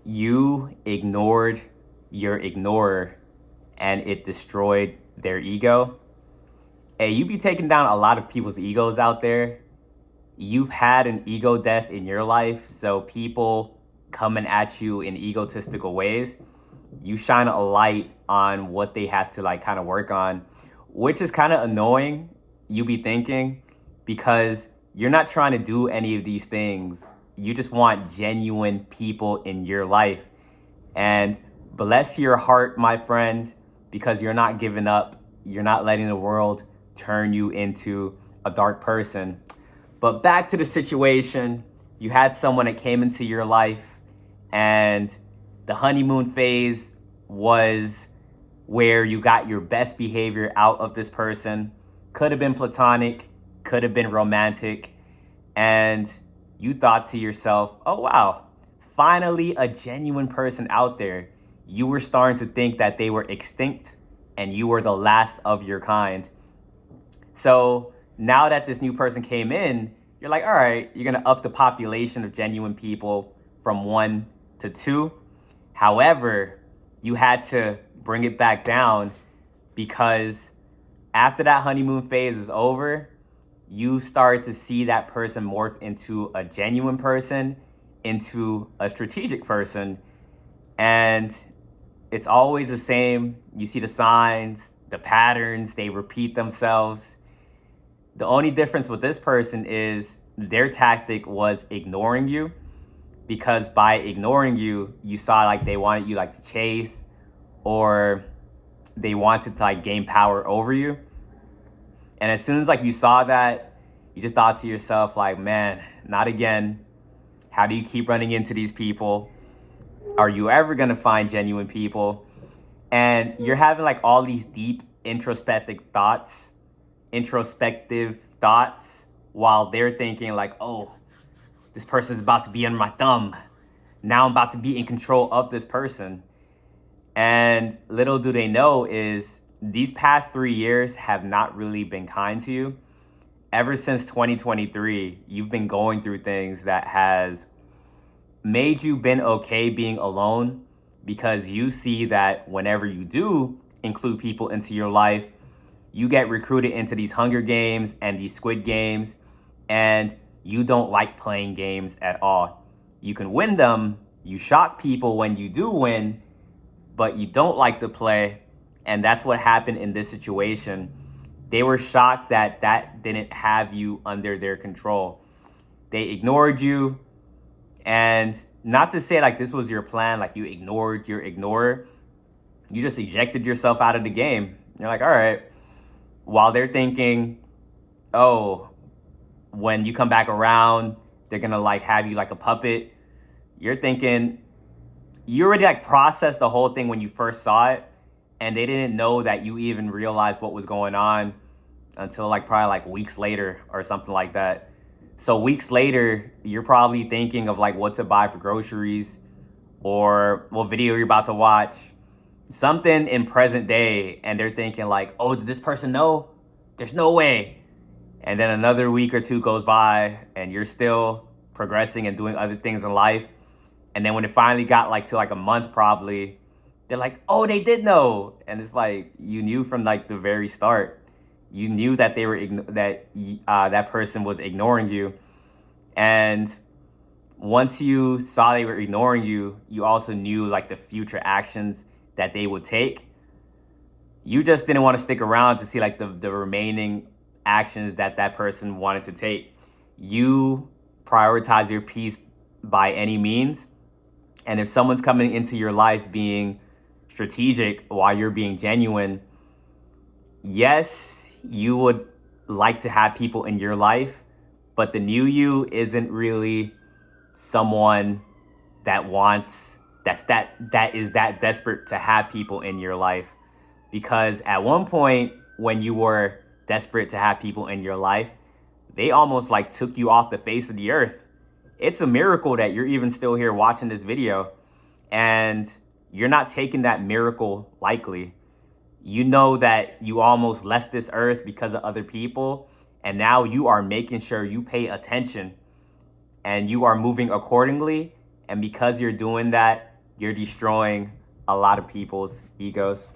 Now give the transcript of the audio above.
You ignored your ignorer and it destroyed their ego. Hey, you be taking down a lot of people's egos out there. You've had an ego death in your life, so people coming at you in egotistical ways, you shine a light on what they have to like kind of work on, which is kind of annoying. You be thinking because you're not trying to do any of these things. You just want genuine people in your life. And bless your heart, my friend, because you're not giving up. You're not letting the world turn you into a dark person. But back to the situation, you had someone that came into your life, and the honeymoon phase was where you got your best behavior out of this person. Could have been platonic, could have been romantic, and you thought to yourself, oh wow, finally a genuine person out there. You were starting to think that they were extinct and you were the last of your kind. So now that this new person came in, you're like, all right, you're going to up the population of genuine people from 1 to 2. However, you had to bring it back down because after that honeymoon phase was over, you started to see that person morph into a genuine person, into a strategic person. And it's always the same. You see the signs, the patterns, they repeat themselves. The only difference with this person is their tactic was ignoring you, because by ignoring you, you saw like they wanted you like to chase, or they wanted to like gain power over you. And as soon as like you saw that, you just thought to yourself like, man, not again. How do you keep running into these people? Are you ever going to find genuine people? And you're having like all these deep introspective thoughts while they're thinking like, oh, this person's about to be under my thumb. Now I'm about to be in control of this person. And little do they know is these past 3 years have not really been kind to you. Ever since 2023, you've been going through things that has made you been okay being alone, because you see that whenever you do include people into your life, you get recruited into these Hunger Games and these Squid Games, and you don't like playing games at all. You can win them, you shock people when you do win, but you don't like to play. And that's what happened in this situation. They were shocked that that didn't have you under their control. They ignored you. And not to say like this was your plan, like you ignored your ignorer. You just ejected yourself out of the game. You're like, all right. While they're thinking, oh, when you come back around, they're gonna like have you like a puppet. You're thinking, you already like processed the whole thing when you first saw it, and they didn't know that you even realized what was going on until like probably like weeks later or something like that. So weeks later, you're probably thinking of like what to buy for groceries, or what video you're about to watch, something in present day, and they're thinking like, oh, did this person know? There's no way. And then another week or two goes by and you're still progressing and doing other things in life. And then when it finally got like to like a month probably, they're like, oh, they did know. And it's like, you knew from like the very start. You knew that they were that person was ignoring you. And once you saw they were ignoring you, you also knew like the future actions that they would take. You just didn't want to stick around to see like the remaining actions that that person wanted to take. You prioritize your peace by any means. And if someone's coming into your life being strategic while you're being genuine, yes, you would like to have people in your life, but the new you isn't really someone that wants that is that desperate to have people in your life. Because at one point when you were desperate to have people in your life, they almost like took you off the face of the earth. It's a miracle that you're even still here watching this video, and you're not taking that miracle lightly. You know that you almost left this earth because of other people, and now you are making sure you pay attention and you are moving accordingly. And because you're doing that, you're destroying a lot of people's egos.